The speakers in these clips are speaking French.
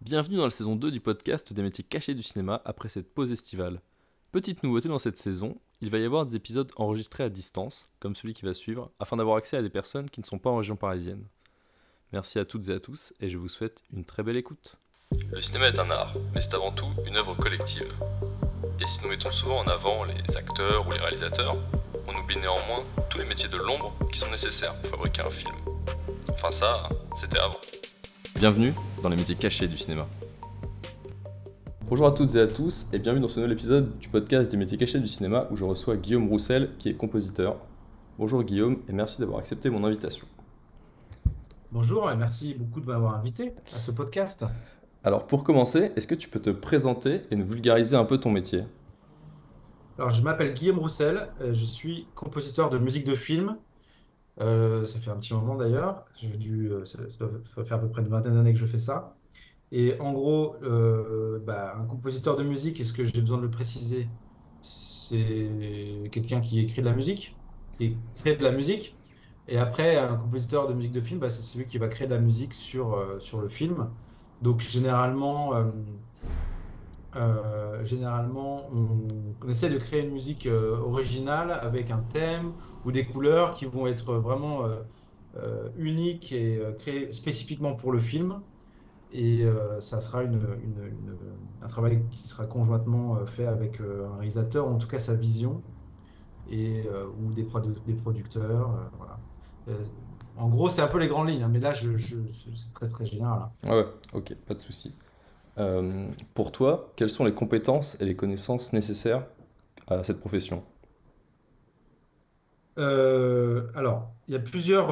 Bienvenue dans la saison 2 du podcast des métiers cachés du cinéma après cette pause estivale. Petite nouveauté dans cette saison, il va y avoir des épisodes enregistrés à distance, comme celui qui va suivre, afin d'avoir accès à des personnes qui ne sont pas en région parisienne. Merci à toutes et à tous et je vous souhaite une très belle écoute. Le cinéma est un art, mais c'est avant tout une œuvre collective. Et si nous mettons souvent en avant les acteurs ou les réalisateurs, on oublie néanmoins tous les métiers de l'ombre qui sont nécessaires pour fabriquer un film. Enfin ça, c'était avant. Bienvenue dans les métiers cachés du cinéma. Bonjour à toutes et à tous et bienvenue dans ce nouvel épisode du podcast des métiers cachés du cinéma où je reçois Guillaume Roussel qui est compositeur. Bonjour Guillaume et merci d'avoir accepté mon invitation. Bonjour et merci beaucoup de m'avoir invité à ce podcast. Alors pour commencer, est-ce que tu peux te présenter et nous vulgariser un peu ton métier ? Alors, je m'appelle Guillaume Roussel, je suis compositeur de musique de film. Ça fait un petit moment d'ailleurs. Ça doit faire à peu près une vingtaine d'années que je fais ça. Et en gros, un compositeur de musique, est-ce que j'ai besoin de le préciser? C'est quelqu'un qui écrit de la musique, qui crée de la musique. Et après, un compositeur de musique de film, c'est celui qui va créer de la musique sur le film. Donc, généralement, on essaie de créer une musique originale avec un thème ou des couleurs qui vont être vraiment uniques et créées spécifiquement pour le film. Et ça sera un travail qui sera conjointement fait avec un réalisateur, ou en tout cas sa vision, ou des producteurs. Voilà. Euh, En gros, c'est un peu les grandes lignes, hein, mais là, c'est très très général, hein. Ouais, ok, pas de souci. Pour toi, quelles sont les compétences et les connaissances nécessaires à cette profession ? Alors, il y a plusieurs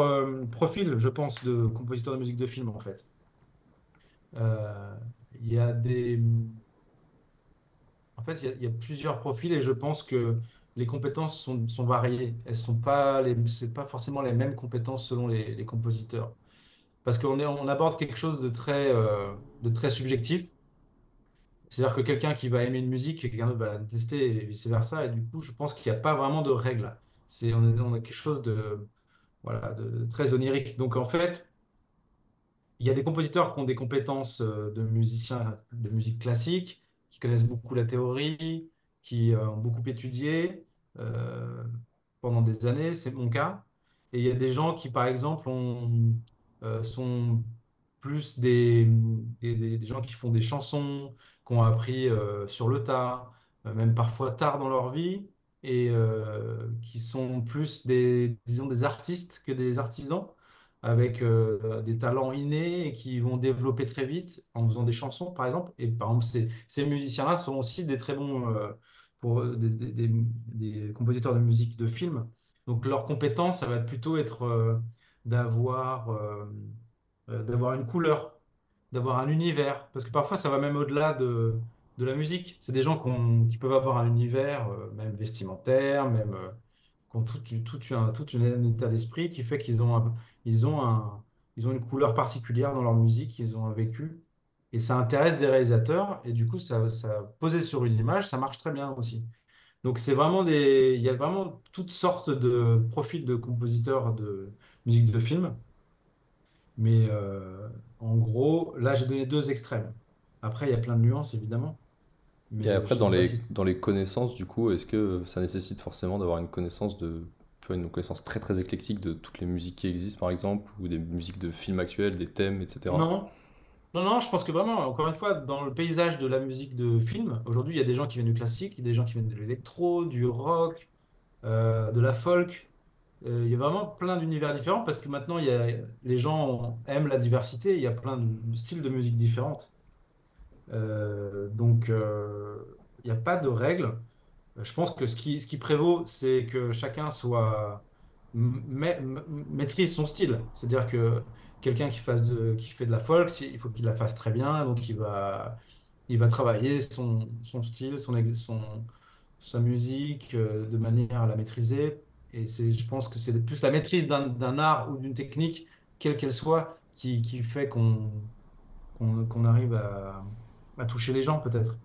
profils, je pense, de compositeurs de musique de film, en fait. Euh, il y a des... En fait, il y a plusieurs profils et je pense que les compétences sont variées. Elles sont pas c'est pas forcément les mêmes compétences selon les compositeurs. Parce on aborde quelque chose de très subjectif. C'est-à-dire que quelqu'un qui va aimer une musique, quelqu'un d'autre va la détester et vice-versa. Et du coup, je pense qu'il n'y a pas vraiment de règles. On a quelque chose de très onirique. Donc, en fait, il y a des compositeurs qui ont des compétences de musiciens de musique classique, qui connaissent beaucoup la théorie, qui ont beaucoup étudié euh, pendant des années, c'est mon cas. Et il y a des gens qui, par exemple, sont plus des gens qui font des chansons, qui ont appris sur le tas, même parfois tard dans leur vie, et qui sont plus disons, des artistes que des artisans avec des talents innés et qui vont développer très vite en faisant des chansons, par exemple. Et par exemple, ces musiciens-là sont aussi des très bons des compositeurs de musique de film. Donc, leur compétence, ça va plutôt être d'avoir d'avoir une couleur, d'avoir un univers. Parce que parfois, ça va même au-delà de la musique. C'est des gens qui peuvent avoir un univers, même vestimentaire, même qui ont tout un état d'esprit qui fait ils ont ils ont une couleur particulière dans leur musique, ils ont un vécu. Et ça intéresse des réalisateurs, et du coup, ça posé sur une image, ça marche très bien aussi. Donc, il y a vraiment toutes sortes de profils de compositeurs de musique de film. Mais en gros, là, j'ai donné deux extrêmes. Après, il y a plein de nuances, évidemment. Et Mais après, je ne sais pas si... dans les connaissances, du coup, est-ce que ça nécessite forcément d'avoir une connaissance tu vois, une connaissance très très éclectique de toutes les musiques qui existent, par exemple, ou des musiques de films actuels, des thèmes, etc. Non, non, je pense que vraiment, encore une fois, dans le paysage de la musique de film, aujourd'hui, il y a des gens qui viennent du classique, il y a des gens qui viennent de l'électro, du rock, de la folk. Il y a vraiment plein d'univers différents parce que maintenant, les gens aiment la diversité, il y a plein de styles de musique différentes. Il n'y a pas de règles. Je pense que ce qui prévaut, c'est que chacun maîtrise son style. C'est-à-dire que quelqu'un qui fait de la folk, il faut qu'il la fasse très bien. Donc, il va travailler son style, sa musique de manière à la maîtriser. Et je pense que c'est plus la maîtrise d'un art ou d'une technique, quelle qu'elle soit, qui fait qu'on arrive à toucher les gens, peut-être.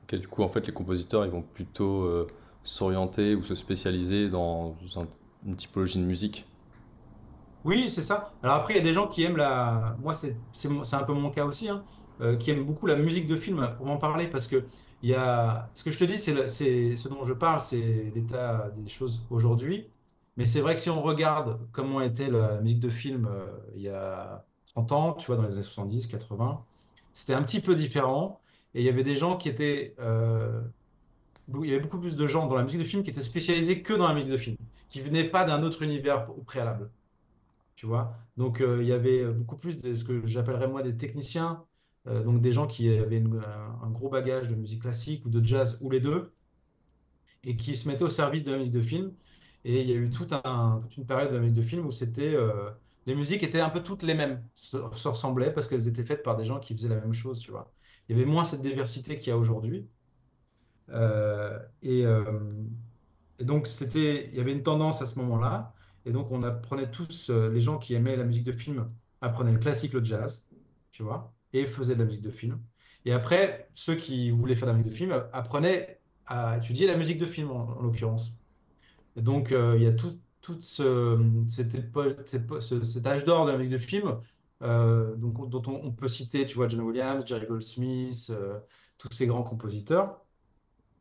Ok, du coup, en fait, les compositeurs, ils vont plutôt s'orienter ou se spécialiser dans une typologie de musique. Oui, c'est ça. Alors après, il y a des gens qui aiment la... Moi, c'est un peu mon cas aussi, hein. qui aiment beaucoup la musique de film, pour m'en parler, parce que ce que je te dis, c'est ce dont je parle, c'est l'état des choses aujourd'hui. Mais c'est vrai que si on regarde comment était la musique de film il y a 30 ans, tu vois, dans les années 70, 80, c'était un petit peu différent. Et il y avait des gens qui étaient, il y avait beaucoup plus de gens dans la musique de film qui étaient spécialisés que dans la musique de film, qui venaient pas d'un autre univers au préalable, tu vois. Donc, il y avait beaucoup plus de ce que j'appellerais moi des techniciens, donc des gens qui avaient un gros bagage de musique classique ou de jazz ou les deux, et qui se mettaient au service de la musique de film. Et il y a eu toute une période de la musique de film où les musiques étaient un peu toutes les mêmes, se ressemblaient parce qu'elles étaient faites par des gens qui faisaient la même chose, tu vois. Il y avait moins cette diversité qu'il y a aujourd'hui. Euh, et, euh, et donc, il y avait une tendance à ce moment-là. Et donc, on apprenait tous, les gens qui aimaient la musique de film apprenaient le classique, le jazz, tu vois, et faisaient de la musique de film. Et après, ceux qui voulaient faire de la musique de film apprenaient à étudier la musique de film, en l'occurrence. Et donc, il y a tout cet âge d'or de la musique de film, dont on peut citer, tu vois, John Williams, Jerry Goldsmith, tous ces grands compositeurs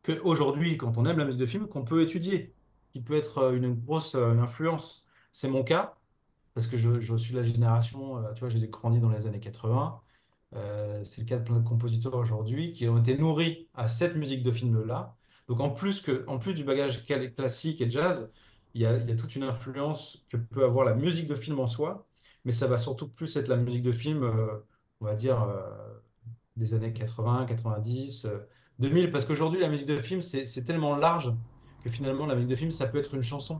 qu'aujourd'hui, quand on aime la musique de film, qu'on peut étudier, qui peut être une grosse influence. C'est mon cas, parce que je suis de la génération, tu vois, j'ai grandi dans les années 80. C'est le cas de plein de compositeurs aujourd'hui qui ont été nourris à cette musique de film-là. Donc en plus du bagage classique et jazz, il y a toute une influence que peut avoir la musique de film en soi, mais ça va surtout plus être la musique de film, on va dire, des années 80, 90, 2000, parce qu'aujourd'hui, la musique de film, c'est tellement large que finalement, la musique de film, ça peut être une chanson,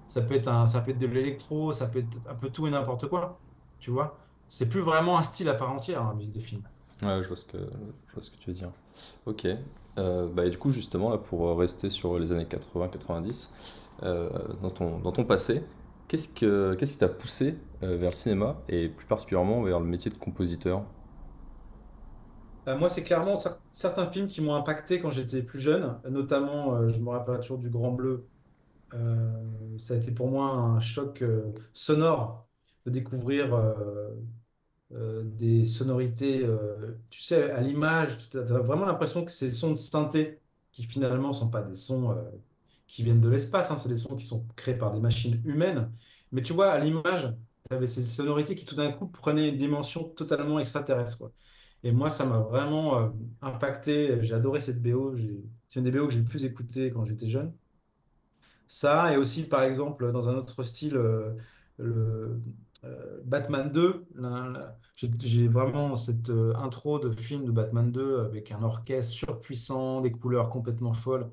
ça peut être de l'électro, ça peut être un peu tout et n'importe quoi, tu vois. C'est plus vraiment un style à part entière, hein, la musique de film. Ouais, je vois ce que tu veux dire. Ok. Bah, et du coup, justement, là, pour rester sur les années 80-90, dans ton passé, qu'est-ce qui t'a poussé vers le cinéma et plus particulièrement vers le métier de compositeur? Moi, c'est clairement certains films qui m'ont impacté quand j'étais plus jeune, notamment, je me rappelle toujours du Grand Bleu. Ça a été pour moi un choc sonore de découvrir des sonorités, tu sais, à l'image, tu as vraiment l'impression que ces sons de synthé, qui finalement ne sont pas des sons qui viennent de l'espace, hein, c'est des sons qui sont créés par des machines humaines. Mais tu vois, à l'image, tu avais ces sonorités qui tout d'un coup prenaient une dimension totalement extraterrestre, quoi. Et moi, ça m'a vraiment impacté. J'ai adoré cette BO. C'est une des BO que j'ai le plus écouté quand j'étais jeune. Ça, et aussi, par exemple, dans un autre style, le Batman 2. J'ai vraiment cette intro de film de Batman 2 avec un orchestre surpuissant, des couleurs complètement folles.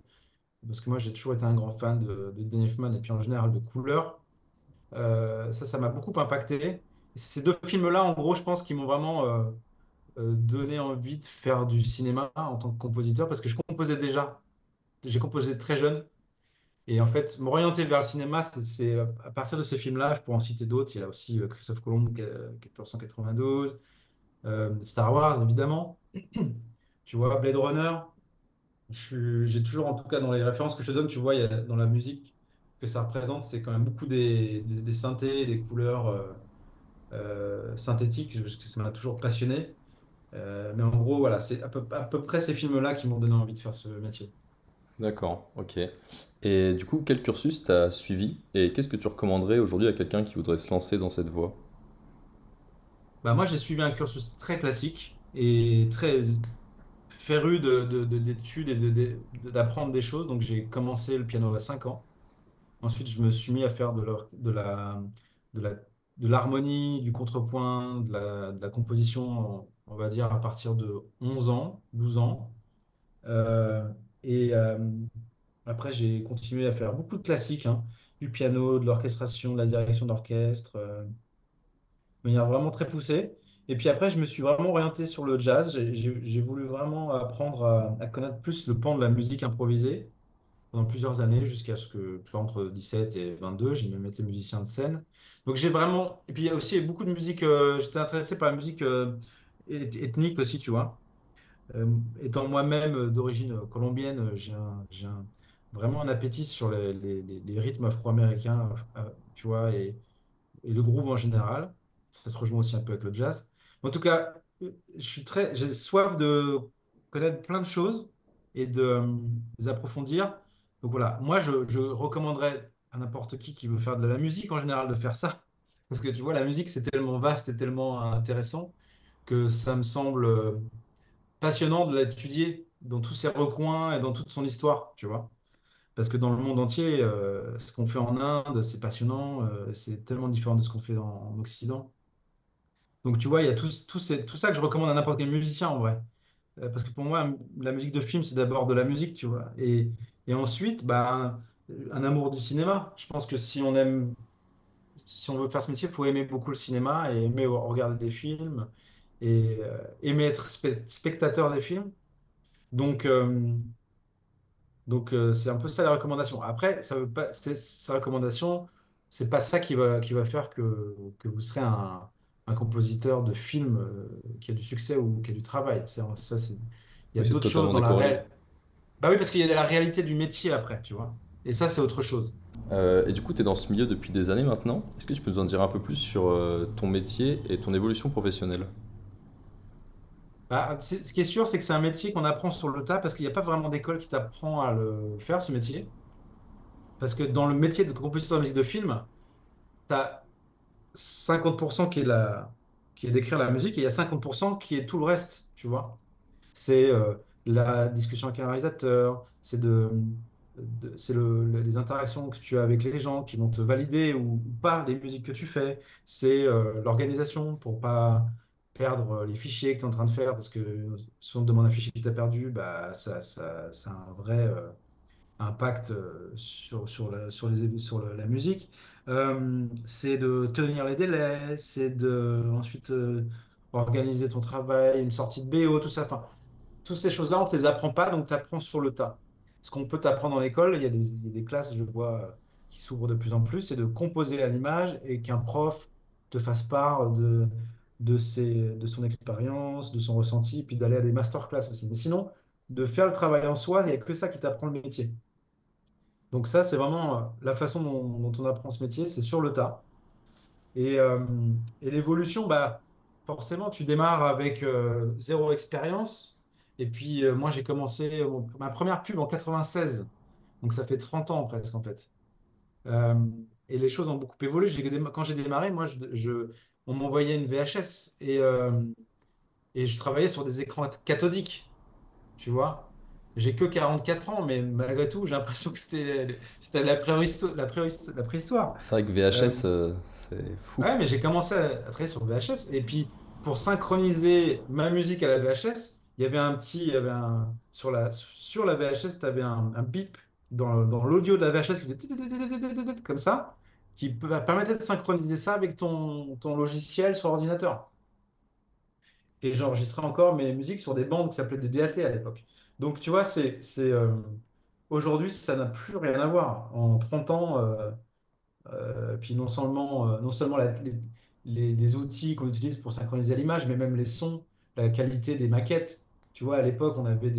Parce que moi, j'ai toujours été un grand fan de Danny Elfman et puis en général de couleurs. Ça m'a beaucoup impacté. Et c'est ces deux films-là, en gros, je pense, qui m'ont vraiment donné envie de faire du cinéma en tant que compositeur parce que je composais déjà. J'ai composé très jeune. Et en fait, m'orienter vers le cinéma, à partir de ces films-là, je pourrais en citer d'autres. Il y a aussi Christophe Colomb, 1492, Star Wars, évidemment. Tu vois, Blade Runner. J'ai toujours, en tout cas, dans les références que je te donne, tu vois, il y a, dans la musique que ça représente, c'est quand même beaucoup des synthés, des couleurs synthétiques, parce que ça m'a toujours passionné. Mais en gros, voilà, c'est à peu près ces films-là qui m'ont donné envie de faire ce métier. D'accord, ok. Et du coup, quel cursus t'as suivi et qu'est-ce que tu recommanderais aujourd'hui à quelqu'un qui voudrait se lancer dans cette voie? Bah, moi, j'ai suivi un cursus très classique et très féru d'études et d'apprendre des choses. Donc, j'ai commencé le piano à 5 ans. Ensuite, je me suis mis à faire de la, de l'harmonie, du contrepoint, de la composition, on va dire, à partir de 11 ans, 12 ans. Euh, et après, j'ai continué à faire beaucoup de classiques, hein, du piano, de l'orchestration, de la direction d'orchestre. De manière vraiment très poussée. Et puis après, je me suis vraiment orienté sur le jazz. J'ai voulu vraiment apprendre à connaître plus le pan de la musique improvisée pendant plusieurs années, jusqu'à ce que, tu vois, entre 17 et 22, j'ai même été musicien de scène. Donc j'ai vraiment... Et puis il y a aussi beaucoup de musique, j'étais intéressé par la musique ethnique aussi, tu vois. Étant moi-même d'origine colombienne, vraiment un appétit sur les rythmes afro-américains, tu vois, et le groove en général. Ça se rejoint aussi un peu avec le jazz. En tout cas, j'ai soif de connaître plein de choses et de les approfondir. Donc voilà, moi je recommanderais à n'importe qui veut faire de la musique en général de faire ça. Parce que tu vois, la musique c'est tellement vaste et tellement intéressant que ça me semble passionnant de l'étudier dans tous ses recoins et dans toute son histoire, tu vois. Parce que dans le monde entier, ce qu'on fait en Inde, c'est passionnant, c'est tellement différent de ce qu'on fait en Occident. Donc tu vois, il y a tout ça que je recommande à n'importe quel musicien en vrai. Parce que pour moi, la musique de film, c'est d'abord de la musique, tu vois. Et ensuite, bah, un amour du cinéma. Je pense que si on veut faire ce métier, il faut aimer beaucoup le cinéma et aimer regarder des films et aimer être spectateur des films. Donc, c'est un peu ça la recommandation. Après, ça veut pas, sa recommandation, c'est pas ça qui va faire que vous serez un compositeur de film qui a du succès ou qui a du travail. Il y a Oui, c'est d'autres choses totalement dans la décorrélé. réalité. Bah oui, parce qu'il y a la réalité du métier après, tu vois. Et ça, c'est autre chose. Et du coup, tu es dans ce milieu depuis des années maintenant. Est-ce que tu peux nous en dire un peu plus sur ton métier et ton évolution professionnelle? Bah, ce qui est sûr, c'est que c'est un métier qu'on apprend sur le tas parce qu'il n'y a pas vraiment d'école qui t'apprend à le faire, ce métier. Parce que dans le métier de compositeur de musique de film, tu as 50% qui est d'écrire la musique et il y a 50% qui est tout le reste, tu vois. C'est la discussion avec un réalisateur, les interactions que tu as avec les gens qui vont te valider ou pas les musiques que tu fais. C'est l'organisation pour pas perdre les fichiers que tu es en train de faire parce que si on te demande un fichier que tu as perdu, bah, ça a un vrai impact sur la musique. C'est de tenir les délais, c'est de ensuite organiser ton travail, une sortie de BO, tout ça. Enfin, toutes ces choses-là, on ne te les apprend pas, donc tu apprends sur le tas. Ce qu'on peut t'apprendre dans l'école, il y a des classes, je vois, qui s'ouvrent de plus en plus, c'est de composer à l'image et qu'un prof te fasse part de son expérience, de son ressenti, puis d'aller à des masterclass aussi. Mais sinon, de faire le travail en soi, il n'y a que ça qui t'apprend le métier. Donc ça, c'est vraiment la façon dont on apprend ce métier, c'est sur le tas. Et l'évolution, bah, forcément, tu démarres avec zéro expérience. Et puis, moi, j'ai commencé ma première pub en 96. Donc, ça fait 30 ans presque, en fait. Euh, et les choses ont beaucoup évolué. Quand j'ai démarré, moi, on m'envoyait une VHS et je travaillais sur des écrans cathodiques, tu vois. J'ai que 44 ans, mais malgré tout, j'ai l'impression que c'était la préhistoire. C'est vrai que Euh, VHS, c'est fou. Ouais, mais j'ai commencé à travailler sur VHS et puis pour synchroniser ma musique à la VHS, sur la VHS, tu avais un bip dans l'audio de la VHS qui faisait comme ça, permettait de synchroniser ça avec ton logiciel sur ordinateur. Et j'enregistrais encore mes musiques sur des bandes qui s'appelaient des DAT à l'époque. Donc tu vois, aujourd'hui, ça n'a plus rien à voir. En 30 ans, puis non seulement les outils qu'on utilise pour synchroniser l'image, mais même les sons, la qualité des maquettes. Tu vois, à l'époque, on avait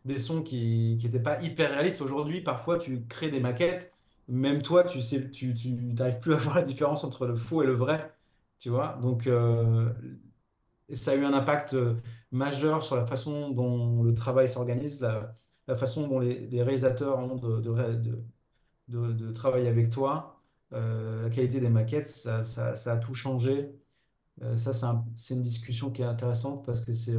des sons qui n'étaient pas hyper réalistes. Aujourd'hui, parfois, tu crées des maquettes. Même toi, tu sais, tu n'arrives plus à voir la différence entre le faux et le vrai. Tu vois, donc et ça a eu un impact majeur sur la façon dont le travail s'organise, la façon dont les réalisateurs ont de travailler avec toi. La qualité des maquettes, ça a tout changé. Ça, c'est une discussion qui est intéressante parce que c'est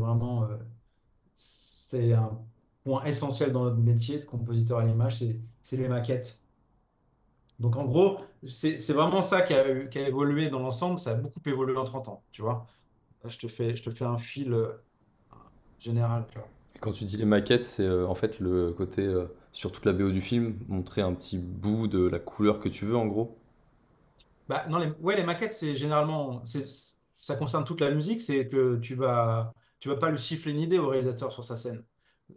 un point essentiel dans notre métier de compositeur à l'image, c'est les maquettes. Donc en gros, c'est vraiment ça qui a évolué dans l'ensemble. Ça a beaucoup évolué en 30 ans, tu vois. Là, je te fais un fil général, tu vois. Et quand tu dis les maquettes, c'est en fait le côté sur toute la BO du film, montrer un petit bout de la couleur que tu veux en gros. Bah, non, ouais, les maquettes, c'est généralement, ça concerne toute la musique, c'est que tu vas pas lui siffler une idée au réalisateur sur sa scène.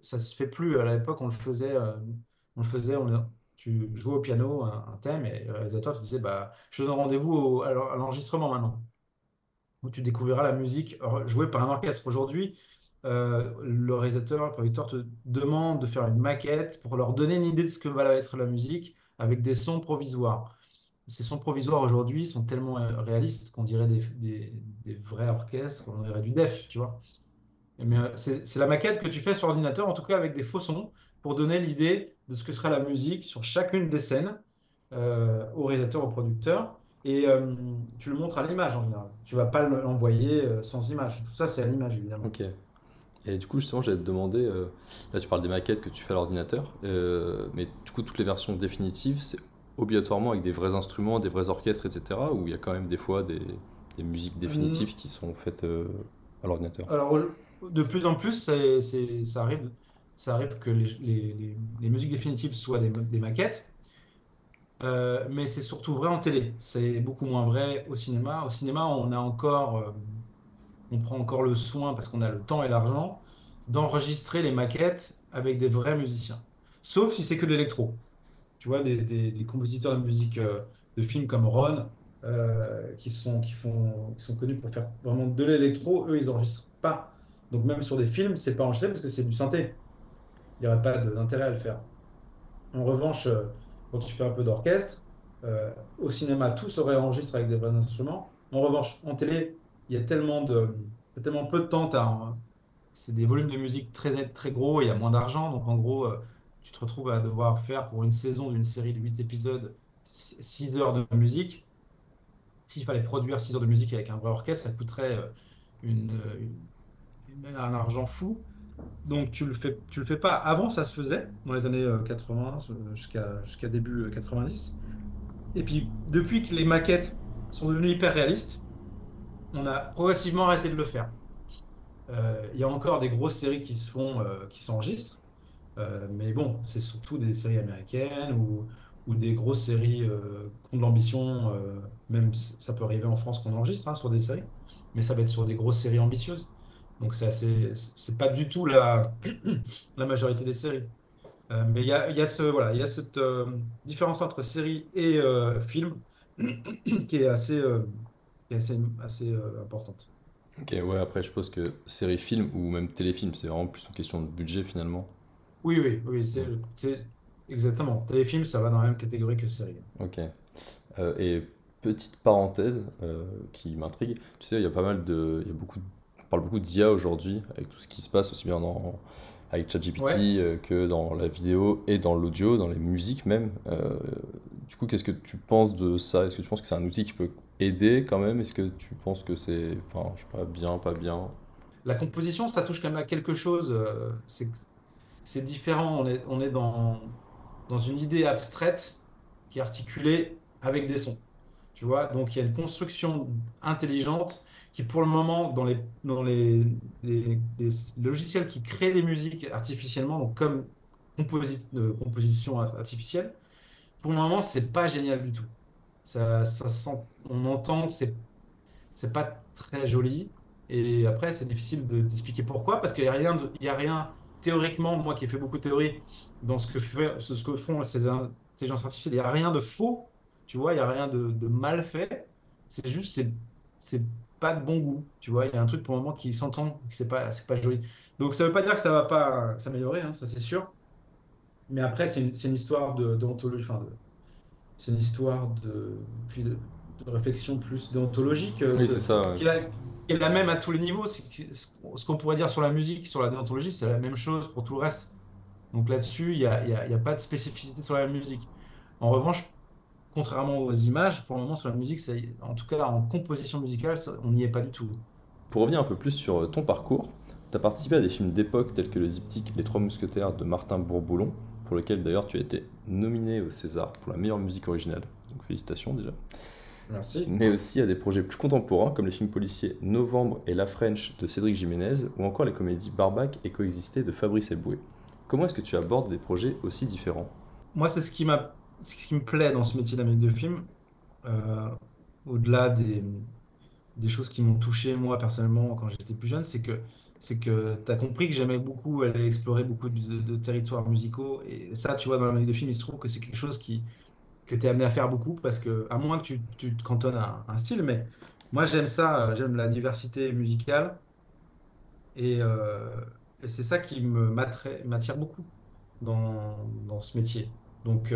Ça se fait plus. À l'époque, tu jouais au piano un thème et le réalisateur te disait, bah, je te donne rendez-vous à l'enregistrement maintenant, où tu découvriras la musique jouée par un orchestre. Aujourd'hui, le réalisateur, le producteur te demande de faire une maquette pour leur donner une idée de ce que va être la musique avec des sons provisoires. sons provisoires aujourd'hui sont tellement réalistes qu'on dirait des vrais orchestres, on dirait du def, tu vois. Mais c'est la maquette que tu fais sur ordinateur, en tout cas avec des faux sons, pour donner l'idée de ce que sera la musique sur chacune des scènes au réalisateur, au producteur. Et tu le montres à l'image en général. Tu vas pas l'envoyer sans image. Tout ça, c'est à l'image, évidemment. Ok. Et du coup, justement, j'allais te demander, là tu parles des maquettes que tu fais à l'ordinateur, mais du coup, toutes les versions définitives, c'est obligatoirement avec des vrais instruments, des vrais orchestres, etc. Ou il y a quand même des fois des musiques Euh, définitives qui sont faites à l'ordinateur. Alors, de plus en plus, ça arrive que les musiques définitives soient des maquettes. Mais c'est surtout vrai en télé. C'est beaucoup moins vrai au cinéma. Au cinéma, on prend encore le soin, parce qu'on a le temps et l'argent, d'enregistrer les maquettes avec des vrais musiciens. Sauf si c'est que de l'électro. Tu vois, des compositeurs de musique de films comme Ron, qui sont connus pour faire vraiment de l'électro, eux, ils enregistrent pas. Donc même sur des films, c'est pas enregistré parce que c'est du synthé. Il n'y aurait pas d'intérêt à le faire. En revanche, quand tu fais un peu d'orchestre, au cinéma, tout serait enregistré avec des vrais instruments. En revanche, en télé, il y a tellement peu de temps, c'est des volumes de musique très gros, il y a moins d'argent. Donc en gros, tu te retrouves à devoir faire pour une saison d'une série de 8 épisodes 6 heures de musique. S'il fallait produire 6 heures de musique avec un vrai orchestre, ça coûterait une, euh, un argent fou. Donc tu le fais pas. Avant, ça se faisait dans les années 80 jusqu'à début 90. Et puis depuis que les maquettes sont devenues hyper réalistes, on a progressivement arrêté de le faire. Il y a encore des grosses séries qui s'enregistrent, mais bon, c'est surtout des séries américaines ou des grosses séries qui ont de l'ambition. Même ça peut arriver en France qu'on enregistre sur des séries, mais ça va être sur des grosses séries ambitieuses. Donc c'est pas du tout la majorité des séries. Mais il y a cette différence entre série et film qui est assez importante. Ok, ouais, après, je suppose que série-film ou même téléfilm, c'est vraiment plus une question de budget finalement. Oui, oui, oui, Mm. c'est exactement. Téléfilm, ça va dans la même catégorie que série. Ok. Et petite parenthèse qui m'intrigue, tu sais, il y a pas mal de, il y a beaucoup, on parle beaucoup d'IA aujourd'hui avec tout ce qui se passe aussi bien avec Ouais. ChatGPT que dans la vidéo et dans l'audio, dans les musiques même. Du coup, qu'est-ce que tu penses de ça? Est-ce que tu penses que c'est un outil qui peut aider quand même? Est-ce que tu penses que c'est, enfin, je sais pas, bien, pas bien? La composition, ça touche quand même à quelque chose. C'est différent. On est dans une idée abstraite qui est articulée avec des sons. Tu vois? Donc, il y a une construction intelligente qui, pour le moment, les logiciels qui créent des musiques artificiellement, donc comme composition artificielle, pour le moment, c'est pas génial du tout. On entend que c'est pas très joli. Et après, c'est difficile d'expliquer pourquoi, parce qu'il n'y a il y a rien, théoriquement, moi qui ai fait beaucoup de théorie, dans ce que font ces intelligences artificielles, il n'y a rien de faux, tu vois, il n'y a rien de mal fait. C'est juste, c'est pas de bon goût, tu vois. Il y a un truc pour le moment qui s'entend, que c'est pas joli. Donc, ça veut pas dire que ça va pas s'améliorer, ça c'est sûr. Mais après, c'est une histoire d'anthologie, c'est une histoire de réflexion plus déontologique Oui, c'est ça. Ouais. qui est la même à tous les niveaux. Ce qu'on pourrait dire sur la musique, sur la déontologie, c'est la même chose pour tout le reste. Donc là-dessus, il y a pas de spécificité sur la musique. En revanche, contrairement aux images, pour le moment, sur la musique, en tout cas en composition musicale, on n'y est pas du tout. Pour revenir un peu plus sur ton parcours, tu as participé à des films d'époque tels que le diptyque Les Trois Mousquetaires de Martin Bourboulon, pour lequel d'ailleurs tu as été nominé au César pour la meilleure musique originale, donc félicitations déjà. Merci. Mais aussi à des projets plus contemporains comme les films policiers Novembre et La French de Cédric Jiménez ou encore les comédies Barbac et Coexister de Fabrice Eboué. Comment est-ce que tu abordes des projets aussi différents? Moi, c'est ce qui me plaît dans ce métier d'analyse de film, euh, au-delà des choses qui m'ont touché moi personnellement quand j'étais plus jeune, c'est que tu as compris que j'aimais beaucoup aller explorer beaucoup de territoires musicaux. Et ça, tu vois, dans la musique de film, il se trouve que c'est quelque chose que tu es amené à faire beaucoup parce que, à moins que tu te cantonnes à un style, mais moi j'aime ça, j'aime la diversité musicale et, euh, et c'est ça qui m'attire beaucoup dans ce métier. Donc,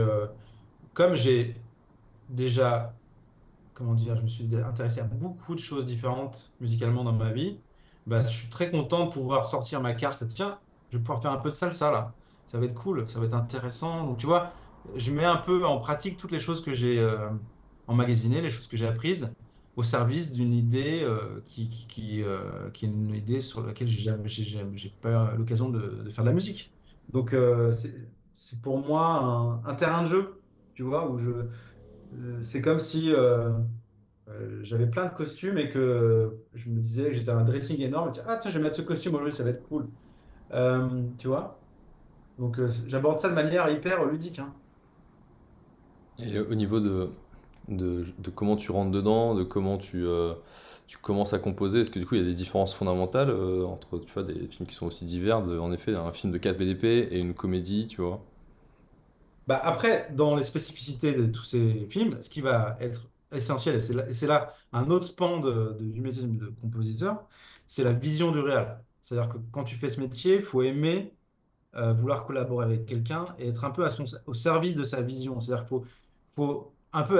comme j'ai déjà, comment dire, je me suis intéressé à beaucoup de choses différentes musicalement dans ma vie. Bah, je suis très content de pouvoir sortir ma carte. Tiens, je vais pouvoir faire un peu de salsa là. Ça va être cool, ça va être intéressant. Donc, tu vois, je mets un peu en pratique toutes les choses que j'ai emmagasinées, les choses que j'ai apprises, au service d'une idée qui est une idée sur laquelle j'ai pas l'occasion de faire de la musique. Donc, c'est pour moi un terrain de jeu, tu vois, c'est comme si j'avais plein de costumes et que je me disais que j'étais un dressing énorme. Ah tiens, je vais mettre ce costume aujourd'hui, ça va être cool. Tu vois? Donc j'aborde ça de manière hyper ludique, hein. Et au niveau de comment tu rentres dedans, de comment tu commences à composer, est-ce que du coup il y a des différences fondamentales entre tu vois, des films qui sont aussi divers, en effet un film de 4 BDP et une comédie, tu vois? Bah, après, dans les spécificités de tous ces films, ce qui va être essentiel, et c'est là un autre pan du métier de compositeur, c'est la vision du réal. C'est-à-dire que quand tu fais ce métier, il faut aimer vouloir collaborer avec quelqu'un et être un peu au service de sa vision. C'est-à-dire qu'il faut un peu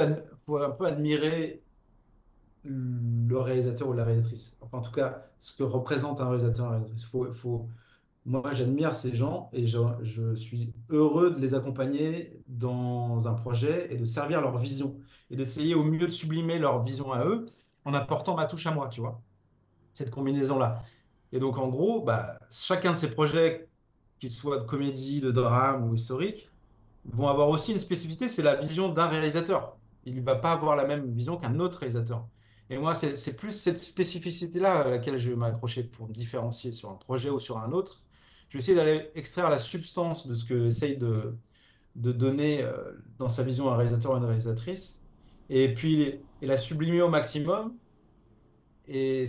admirer le réalisateur ou la réalisatrice. Enfin, en tout cas, ce que représente un réalisateur ou une réalisatrice. Moi, j'admire ces gens et je suis heureux de les accompagner dans un projet et de servir leur vision et d'essayer au mieux de sublimer leur vision à eux en apportant ma touche à moi, tu vois, cette combinaison-là. Et donc, en gros, bah, chacun de ces projets, qu'ils soient de comédie, de drame ou historique, vont avoir aussi une spécificité, c'est la vision d'un réalisateur. Il ne va pas avoir la même vision qu'un autre réalisateur. Et moi, c'est plus cette spécificité-là à laquelle je vais m'accrocher pour me différencier sur un projet ou sur un autre. Je vais essayer d'aller extraire la substance de ce que essaye de donner dans sa vision un réalisateur ou une réalisatrice, et puis et la sublimer au maximum. Et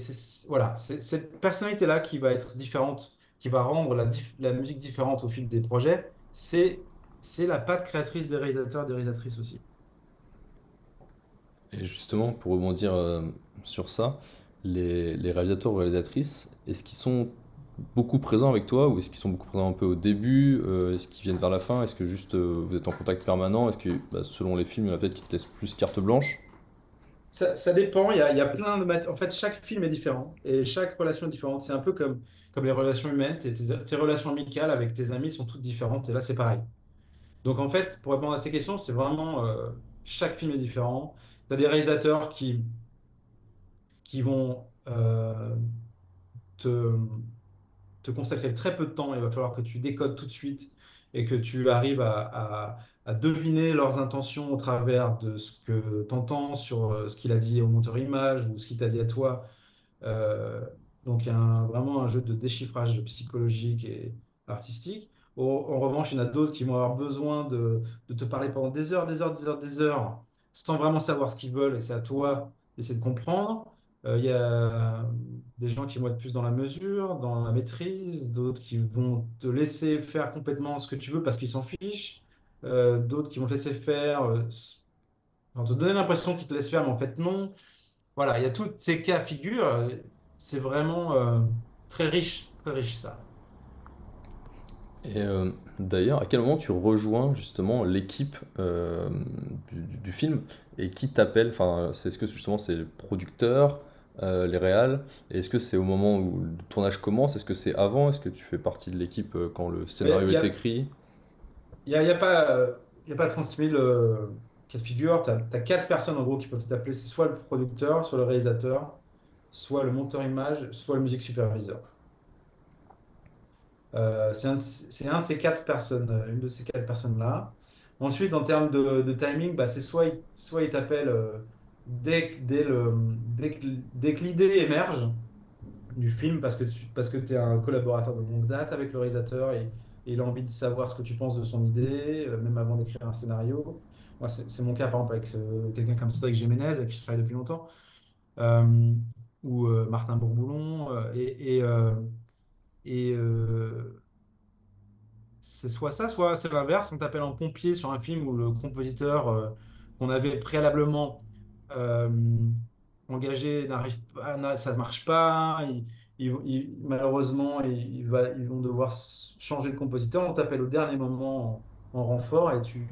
voilà, c'est cette personnalité-là qui va être différente, qui va rendre la musique différente au fil des projets. C'est la patte créatrice des réalisateurs et des réalisatrices aussi. Et justement, pour rebondir sur ça, les réalisateurs ou réalisatrices, est-ce qu'ils sont beaucoup présents avec toi ou est-ce qu'ils sont beaucoup présents un peu au début? Est-ce qu'ils viennent vers la fin? Est-ce que juste vous êtes en contact permanent? Est-ce que bah, selon les films, il y en a peut-être qui te laissent plus carte blanche? Ça dépend, il y a plein de En fait, chaque film est différent et chaque relation est différente. C'est un peu comme les relations humaines. Tes relations amicales avec tes amis sont toutes différentes et là, c'est pareil. Donc, en fait, pour répondre à ces questions, c'est vraiment chaque film est différent. Tu as des réalisateurs qui vont te, te consacrer très peu de temps. Il va falloir que tu décodes tout de suite et que tu arrives à deviner leurs intentions au travers de ce que tu entends sur ce qu'il a dit au monteur image ou ce qu'il t'a dit à toi. Euh, donc, il y a vraiment un jeu de déchiffrage psychologique et artistique. En revanche, il y en a d'autres qui vont avoir besoin de te parler pendant des heures, des heures, des heures, des heures, sans vraiment savoir ce qu'ils veulent, et c'est à toi d'essayer de comprendre. Il y a des gens qui vont être plus dans la mesure, dans la maîtrise, d'autres qui vont te laisser faire complètement ce que tu veux parce qu'ils s'en fichent, d'autres qui vont te laisser faire, vont te donner l'impression qu'ils te laissent faire, mais en fait non. Voilà, il y a tous ces cas de figure. C'est vraiment très riche ça. Et d'ailleurs, à quel moment tu rejoins justement l'équipe du film et qui t'appelle? Enfin, est-ce que justement c'est le producteur, les réals? Et est-ce que c'est au moment où le tournage commence? Est-ce que c'est avant? Est-ce que tu fais partie de l'équipe quand le Mais scénario est écrit? il y a pas 36 000 cas de figure. Tu as 4 personnes en gros qui peuvent t'appeler. C'est soit le producteur, soit le réalisateur, soit le monteur image, soit le musique superviseur. C'est un de ces 4 personnes, une de ces 4 personnes-là. Ensuite, en termes de timing, bah, c'est soit il t'appelle dès que l'idée émerge du film, parce que tu es un collaborateur de longue date avec le réalisateur et il a envie de savoir ce que tu penses de son idée, même avant d'écrire un scénario. Moi, c'est mon cas, par exemple, avec quelqu'un comme Cédric Jiménez, avec qui je travaille depuis longtemps, euh, ou Martin Bourboulon. Et c'est soit ça, soit c'est l'inverse. On t'appelle en pompier sur un film où le compositeur qu'on avait préalablement euh, engagé n'arrive pas, ça ne marche pas. Malheureusement, ils vont devoir changer de compositeur. On t'appelle au dernier moment en renfort et tu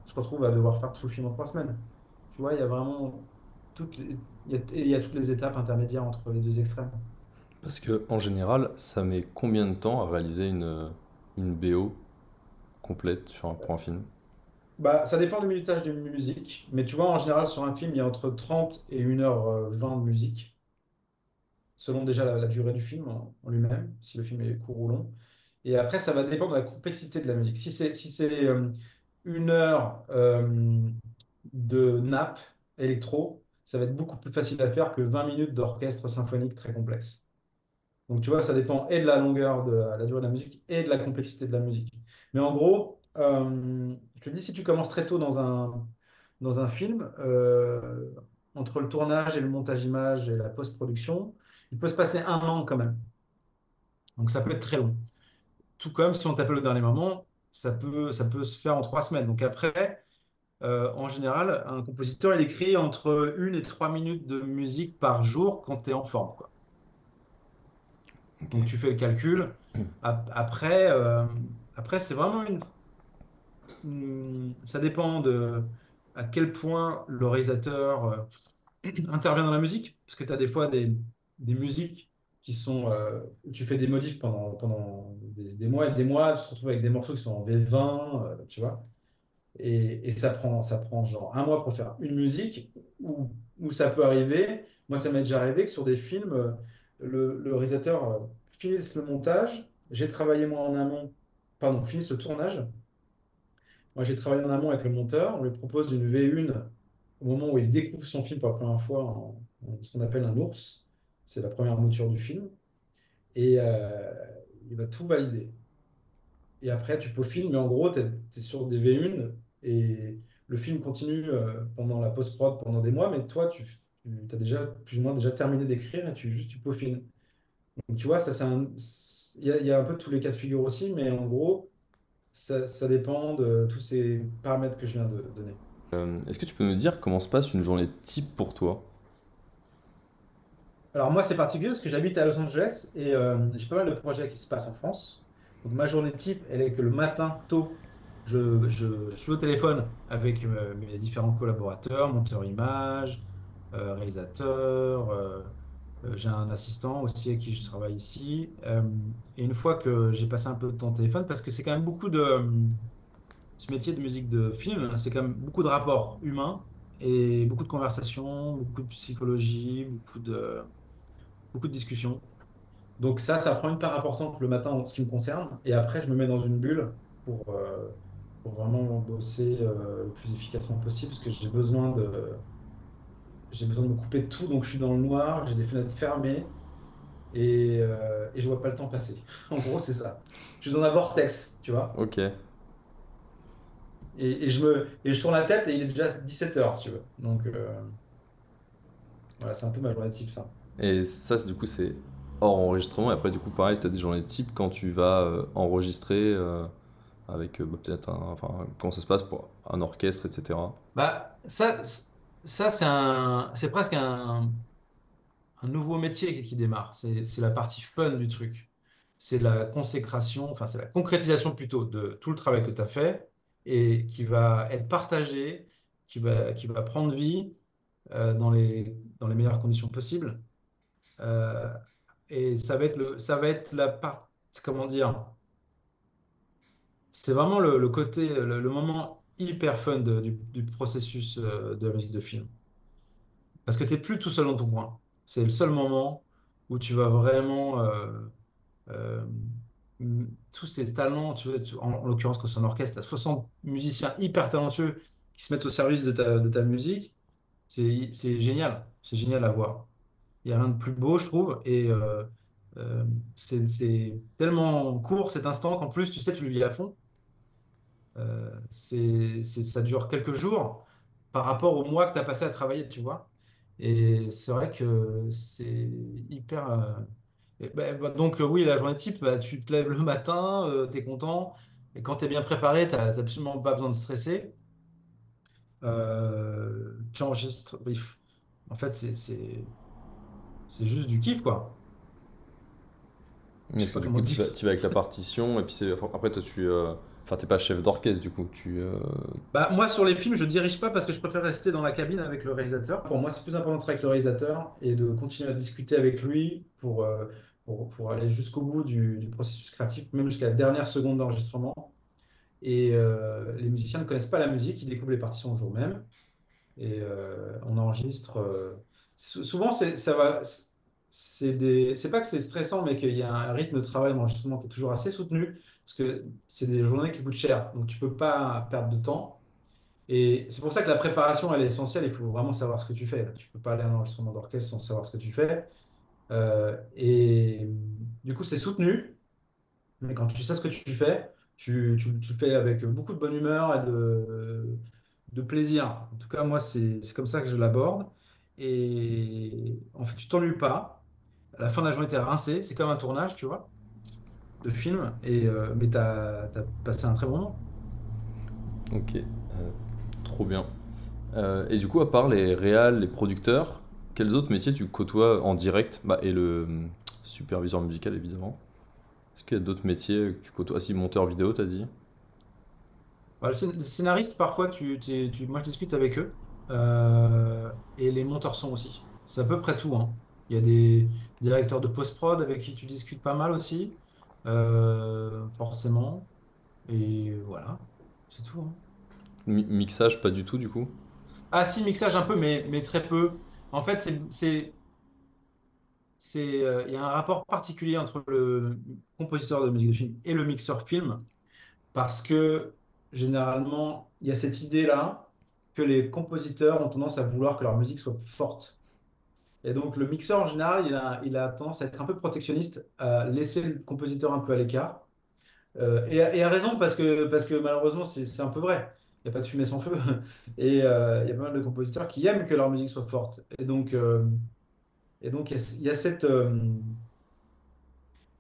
te retrouves à devoir faire tout le film en 3 semaines. Tu vois, il y a vraiment il y a toutes les étapes intermédiaires entre les deux extrêmes. Parce que en général, ça met combien de temps à réaliser une BO complète pour un film? Bah, ça dépend du minutage de musique, mais tu vois, en général, sur un film, il y a entre 30 et 1h20 de musique, selon déjà la durée du film en lui-même, si le film est court ou long. Et après, ça va dépendre de la complexité de la musique. Si c'est 1 heure de nappe électro, ça va être beaucoup plus facile à faire que 20 minutes d'orchestre symphonique très complexe. Donc, tu vois, ça dépend et de la longueur de la durée de la musique et de la complexité de la musique. Mais en gros, je te dis, si tu commences très tôt dans un film, entre le tournage et le montage image et la post-production, il peut se passer 1 an quand même. Donc, ça peut être très long. Tout comme si on t'appelle au dernier moment, ça peut se faire en 3 semaines. Donc, après, en général, un compositeur, il écrit entre 1 et 3 minutes de musique par jour quand tu es en forme, quoi. Ok. Donc tu fais le calcul. Après, après c'est vraiment ça dépend de à quel point le réalisateur intervient dans la musique. Parce que tu as des fois des musiques qui sont, où tu fais des modifs pendant des mois et des mois. Tu te retrouves avec des morceaux qui sont en V20, tu vois. Et ça prend genre 1 mois pour faire une musique, ou ça peut arriver. Moi, ça m'est déjà arrivé que sur des films, le réalisateur finisse le montage. J'ai travaillé moi en amont, pardon, finisse le tournage. Moi, j'ai travaillé en amont avec le monteur. On lui propose une V1 au moment où il découvre son film pour la première fois en ce qu'on appelle un ours. C'est la première mouture du film. Et il va tout valider. Et après, tu peaufines, mais en gros, tu es, sur des V1 et le film continue pendant la post-prod pendant des mois, mais toi, tu as déjà plus ou moins déjà terminé d'écrire et tu peaufines. Donc, tu vois, ça, il y a un peu tous les cas de figure aussi, mais en gros, ça dépend de tous ces paramètres que je viens de donner. Est-ce que tu peux me dire comment se passe une journée type pour toi? Alors moi, c'est particulier parce que j'habite à Los Angeles et j'ai pas mal de projets qui se passent en France. Donc ma journée type, elle est que le matin, tôt, je suis au téléphone avec mes différents collaborateurs, monteurs images, réalisateurs. J'ai un assistant aussi avec qui je travaille ici. Et une fois que j'ai passé un peu de temps au téléphone, parce que c'est quand même beaucoup ce métier de musique de film, c'est quand même beaucoup de rapports humains et beaucoup de conversations, beaucoup de psychologie, beaucoup de discussions. Donc ça prend une part importante le matin en ce qui me concerne. Et après, je me mets dans une bulle pour vraiment bosser le plus efficacement possible parce que j'ai besoin de me couper de tout. Donc je suis dans le noir, j'ai des fenêtres fermées et je vois pas le temps passer. En gros, c'est ça. Je suis dans un vortex, tu vois. Ok. Et je tourne la tête et il est déjà 17 heures, si tu veux. Donc voilà, c'est un peu ma journée type, ça. Et ça, du coup, c'est hors enregistrement. Et après, du coup, pareil, tu as des journées type quand tu vas enregistrer avec peut-être enfin, comment ça se passe pour un orchestre, etc. Bah, ça c'est presque un nouveau métier qui démarre. C'est la partie fun du truc. C'est la consécration, enfin, c'est la concrétisation plutôt de tout le travail que tu as fait et qui va être partagé, qui va prendre vie dans les meilleures conditions possibles. Euh, et ça va être la part, comment dire, c'est vraiment le côté, le moment hyper fun du processus de la musique de film. Parce que tu n'es plus tout seul dans ton coin. C'est le seul moment où tu vas vraiment euh, tous ces talents, en l'occurrence quand c'est un orchestre, tu as 60 musiciens hyper talentueux qui se mettent au service de ta musique. C'est génial. C'est génial à voir. Il n'y a rien de plus beau, je trouve. Et euh, c'est tellement court cet instant qu'en plus, tu sais, tu le vis à fond. Ça dure quelques jours par rapport au mois que tu as passé à travailler, tu vois. Et c'est vrai que c'est hyper. Donc, oui, la journée type, bah, tu te lèves le matin, tu es content. Et quand tu es bien préparé, tu n'as absolument pas besoin de stresser. Tu enregistres. Bref. En fait, c'est juste du kiff, quoi. Je Est-ce sais que pas du comment coup, dire. tu vas avec la partition et puis après, toi, Enfin, t'es pas chef d'orchestre du coup, Bah, moi, sur les films, je dirige pas parce que je préfère rester dans la cabine avec le réalisateur. Pour moi, c'est plus important de travailler avec le réalisateur et de continuer à discuter avec lui pour aller jusqu'au bout du processus créatif, même jusqu'à la dernière seconde d'enregistrement. Et les musiciens ne connaissent pas la musique, ils découvrent les partitions le jour même. Et on enregistre. Souvent, ça va. C'est pas que c'est stressant, mais qu'il y a un rythme de travail d'enregistrement qui est toujours assez soutenu, parce que c'est des journées qui coûtent cher. Donc, tu peux pas perdre de temps. Et c'est pour ça que la préparation, elle est essentielle. Il faut vraiment savoir ce que tu fais. Tu peux pas aller à un enregistrement d'orchestre sans savoir ce que tu fais. Et du coup, c'est soutenu. Mais quand tu sais ce que tu fais, tu le fais avec beaucoup de bonne humeur et de plaisir. En tout cas, moi, c'est comme ça que je l'aborde. Et en fait, tu t'ennuies pas. À la fin de la journée, tu es rincé. C'est comme un tournage, tu vois, de film. Mais tu as passé un très bon moment. Ok, trop bien. Et du coup, à part les réals, les producteurs, quels autres métiers tu côtoies en direct? Bah, et le superviseur musical, évidemment. Est-ce qu'il y a d'autres métiers que tu côtoies? Ah si, monteur vidéo, t'as dit? Bah, le scénariste, parfois, moi, je discute avec eux. Et les monteurs son aussi. C'est à peu près tout, hein. Il y a des directeurs de post-prod avec qui tu discutes pas mal aussi, forcément. Et voilà, c'est tout, hein. Mixage, pas du tout, du coup? Ah si, mixage un peu, mais très peu. En fait, il y a un rapport particulier entre le compositeur de musique de film et le mixeur film, parce que généralement, il y a cette idée-là que les compositeurs ont tendance à vouloir que leur musique soit forte. Et donc, le mixeur, en général, il a tendance à être un peu protectionniste, à laisser le compositeur un peu à l'écart. Et a raison, parce que malheureusement, c'est un peu vrai. Il n'y a pas de fumée sans feu. Et il y a pas mal de compositeurs qui aiment que leur musique soit forte. Et donc il y a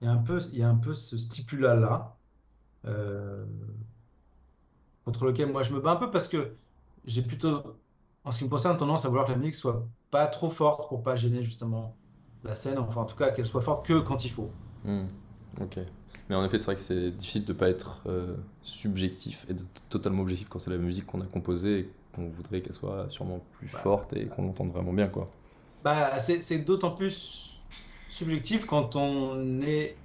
il y a un peu ce stipulat-là, euh, contre lequel moi je me bats un peu parce que j'ai plutôt, en ce qui me concerne, tendance à vouloir que la musique soit pas trop forte pour pas gêner justement la scène. Enfin, en tout cas, qu'elle soit forte que quand il faut. Hmm, ok. Mais en effet, c'est vrai que c'est difficile de pas être subjectif et de totalement objectif quand c'est la musique qu'on a composée et qu'on voudrait qu'elle soit sûrement plus Bah, forte et qu'on l'entende vraiment bien, quoi. c'est d'autant plus subjectif quand on est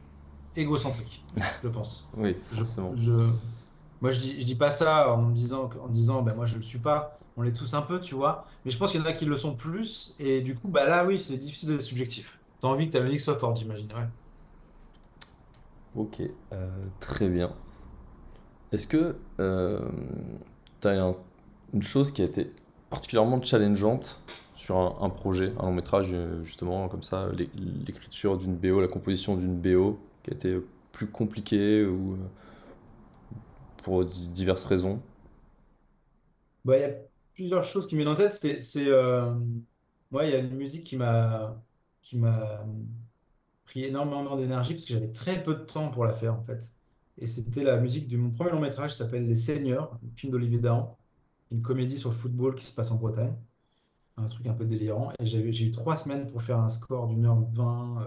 égocentrique, je pense. Oui, Je, forcément. je, Moi, je dis pas ça en disant, ben moi, je le suis pas. On l'est tous un peu, tu vois. Mais je pense qu'il y en a qui le sont plus. Et du coup, bah là, oui, c'est difficile d'être subjectif. T'as envie que ta musique soit forte, j'imagine. Ouais. Ok, très bien. Est-ce que tu as une chose qui a été particulièrement challengeante sur un projet, un long métrage, justement, comme ça, l'écriture d'une BO, la composition d'une BO, qui a été plus compliquée ou pour diverses raisons? Bah, il y a plusieurs choses qui me viennent en tête. Moi, il y a une musique qui m'a pris énormément d'énergie parce que j'avais très peu de temps pour la faire, en fait. Et c'était la musique de mon premier long métrage qui s'appelle Les Seigneurs, un film d'Olivier Dahan, une comédie sur le football qui se passe en Bretagne. Un truc un peu délirant. Et j'ai eu 3 semaines pour faire un score d'1h20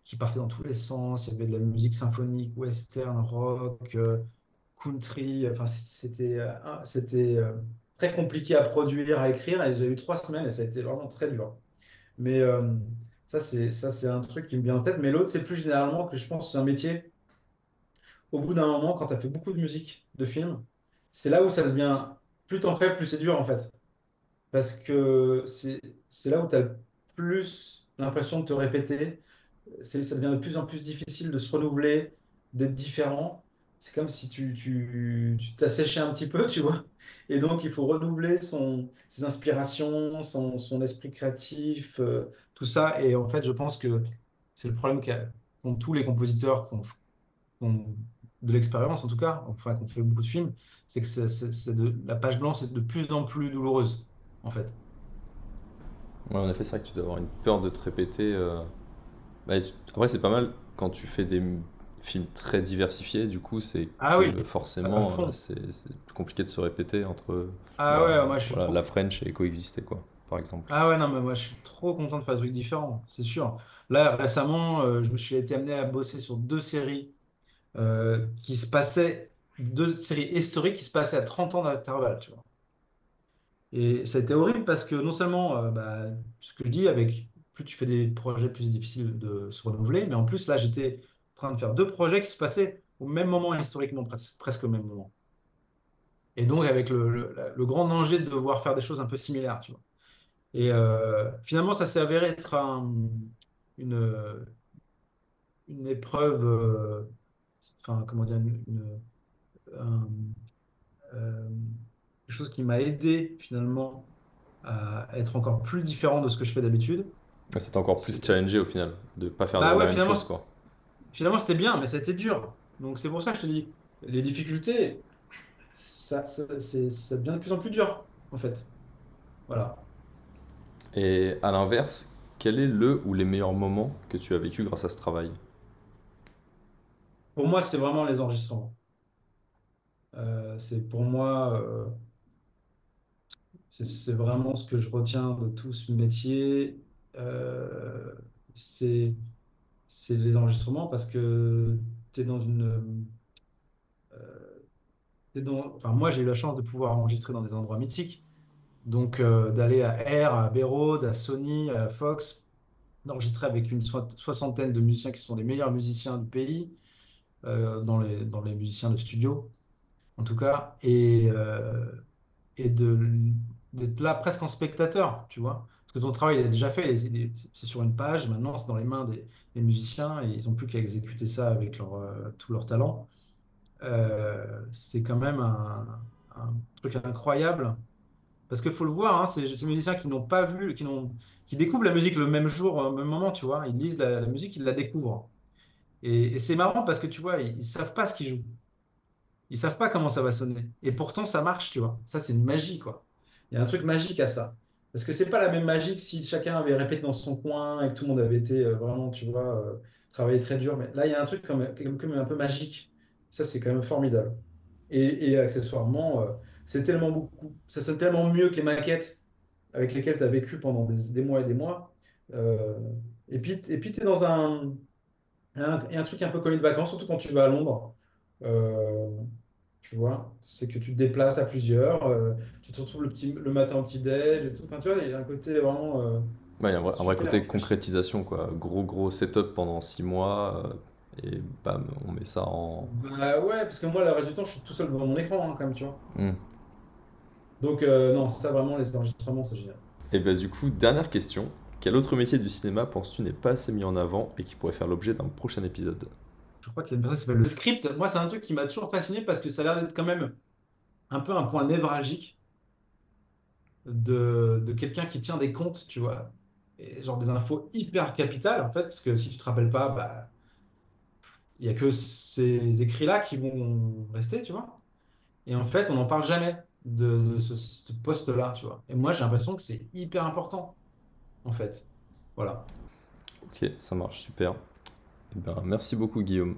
qui partait dans tous les sens. Il y avait de la musique symphonique, western, rock, country. Enfin, c'était très compliqué à produire, à écrire. Et j'ai eu 3 semaines et ça a été vraiment très dur. Mais ça, c'est un truc qui me vient en tête. Mais l'autre, c'est plus généralement que je pense que c'est un métier. Au bout d'un moment, quand tu as fait beaucoup de musique, de film, c'est là où ça devient, plus t'en fais, plus c'est dur en fait. Parce que c'est là où tu as le plus l'impression de te répéter. Ça devient de plus en plus difficile de se renouveler, d'être différent. C'est comme si tu t'asséchais un petit peu, tu vois. Et donc, il faut renouveler ses inspirations, son esprit créatif, tout ça. Et en fait, je pense que c'est le problème qu'ont tous les compositeurs qui ont de l'expérience, en tout cas, enfin, qui ont fait beaucoup de films, c'est que la page blanche est de plus en plus douloureuse, en fait. Ouais, en effet, c'est vrai que tu dois avoir une peur de te répéter. Bah, après, c'est pas mal quand tu fais des films très diversifiés, du coup, c'est Ah oui, que à forcément, fond. c'est plus compliqué de se répéter entre Ah bah, ouais, moi je suis voilà, la trop. French et coexister, quoi, par exemple. Ah ouais, non, mais moi je suis trop content de faire des trucs différents, c'est sûr. Là, récemment, je me suis été amené à bosser sur 2 séries qui se passaient deux séries historiques qui se passaient à 30 ans d'intervalle, tu vois. Et ça a été horrible parce que non seulement, ce que je dis, avec plus tu fais des projets, plus c'est difficile de se renouveler, mais en plus, là, j'étais en train de faire deux projets qui se passaient au même moment, historiquement, presque au même moment. Et donc, avec le grand danger de devoir faire des choses un peu similaires, tu vois. Et finalement, ça s'est avéré être une, une épreuve, enfin, comment dire, un- euh, quelque chose qui m'a aidé finalement à être encore plus différent de ce que je fais d'habitude. Ouais, ça t'a encore plus C'est- challengé au final, de pas faire Bah la ouais, même chose, quoi. finalement c'était bien, mais ça a été dur. Donc c'est pour ça que je te dis, les difficultés, ça devient de plus en plus dur, en fait. Voilà. Et à l'inverse, quel est le ou les meilleurs moments que tu as vécu grâce à ce travail? Pour moi, c'est vraiment les enregistrements. C'est pour moi, c'est vraiment ce que je retiens de tout ce métier. Euh, c'est c'est les enregistrements parce que tu es dans enfin, moi, j'ai eu la chance de pouvoir enregistrer dans des endroits mythiques. Donc, d'aller à Air, à Abbey Road, à Sony, à Fox, d'enregistrer avec une soixantaine de musiciens qui sont les meilleurs musiciens du pays, dans les musiciens de studio, en tout cas, et d'être là presque en spectateur, tu vois. Parce que ton travail, il est déjà fait, c'est sur une page, maintenant, c'est dans les mains des musiciens, et ils n'ont plus qu'à exécuter ça avec tout leur talent. C'est quand même un truc incroyable. Parce qu'il faut le voir, hein, c'est ces musiciens qui n'ont pas vu, qui découvrent la musique le même jour, au même moment, tu vois. Ils lisent la musique, ils la découvrent. Et c'est marrant parce que tu vois, ils savent pas ce qu'ils jouent. Ils savent pas comment ça va sonner. Et pourtant, ça marche, tu vois. Ça, c'est une magie, quoi. Il y a un truc magique à ça. Parce que c'est pas la même magie que si chacun avait répété dans son coin et que tout le monde avait été vraiment, tu vois, travaillé très dur. Mais là, il y a un truc comme un peu magique. Ça, c'est quand même formidable. Et accessoirement, c'est tellement beaucoup, ça sonne tellement mieux que les maquettes avec lesquelles tu as vécu pendant des mois et des mois. Euh, et puis tu es dans il y a un truc un peu comme une vacance, surtout quand tu vas à Londres. Euh, Tu vois, c'est que tu te déplaces à plusieurs, tu te retrouves le matin au petit-déj et tout. Enfin, tu vois, il y a un côté vraiment Ouais, il y a un vrai super côté rafraîchissant. concrétisation, quoi. Gros setup pendant 6 mois, et bam, on met ça en. Bah ouais, parce que moi, le reste du temps, je suis tout seul devant mon écran, hein, quand même, tu vois. Hmm. Donc, non, ça vraiment, les enregistrements, c'est génial. Et bah, du coup, dernière question. Quel autre métier du cinéma penses-tu n'est pas assez mis en avant et qui pourrait faire l'objet d'un prochain épisode? Je crois qu'il y a une personne qui s'appelle le script. Moi, c'est un truc qui m'a toujours fasciné parce que ça a l'air d'être quand même un peu un point névralgique de quelqu'un qui tient des comptes, tu vois. Et genre des infos hyper capitales, en fait, parce que si tu te rappelles pas, bah, il y a que ces écrits-là qui vont rester, tu vois. Et en fait, on n'en parle jamais de ce poste-là, tu vois. Et moi, j'ai l'impression que c'est hyper important, en fait. Voilà. Ok, ça marche, super. Eh ben, merci beaucoup, Guillaume.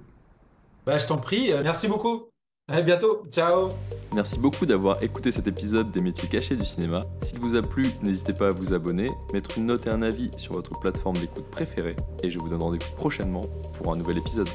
Bah, je t'en prie, merci beaucoup. À bientôt. Ciao. Merci beaucoup d'avoir écouté cet épisode des métiers cachés du cinéma. S'il vous a plu, n'hésitez pas à vous abonner, mettre une note et un avis sur votre plateforme d'écoute préférée, et je vous donne rendez-vous prochainement pour un nouvel épisode.